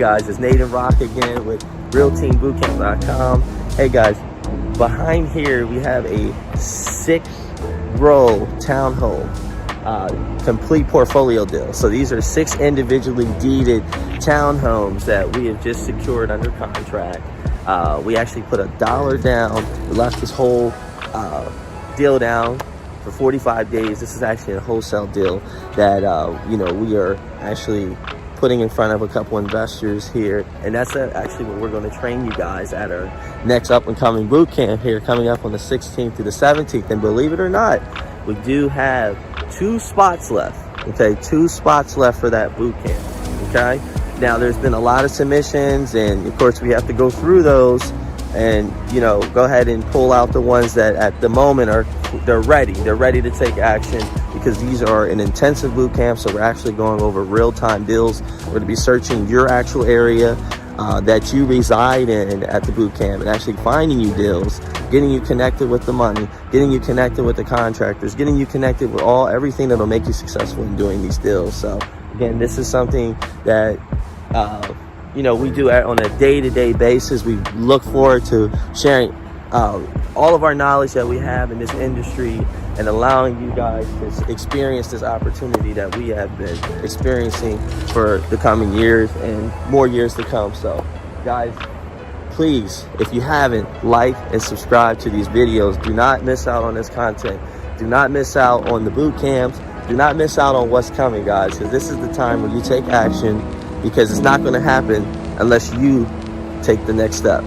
guys, it's Nathan Rock again with realteambootcamp.com. Hey guys, behind here we have a 6-row townhome complete portfolio deal. So these are 6 individually deeded townhomes that we have just secured under contract. We actually put $1 down. We left this whole deal down for 45 days. This is actually a wholesale deal that we are actually putting in front of a couple investors here, and that's actually what we're going to train you guys at our next up and coming boot camp here coming up on the 16th to the 17th. And believe it or not, we do have 2 spots left. Okay, 2 spots left for that boot camp. Okay, now there's been a lot of submissions, and of course we have to go through those and go ahead and pull out the ones that at the moment they're ready to take action, because these are an intensive boot camp. So we're actually going over real-time deals. We're going to be searching your actual area that you reside in at the boot camp, and actually finding you deals, getting you connected with the money, getting you connected with the contractors, getting you connected with everything that'll make you successful in doing these deals. So again, this is something that we do on a day-to-day basis. We look forward to sharing all of our knowledge that we have in this industry and allowing you guys to experience this opportunity that we have been experiencing for the coming years and more years to come. So guys, please, if you haven't, like and subscribe to these videos. Do not miss out on this content. Do not miss out on the boot camps. Do not miss out on what's coming, guys, because this is the time where you take action, because it's not going to happen unless you take the next step.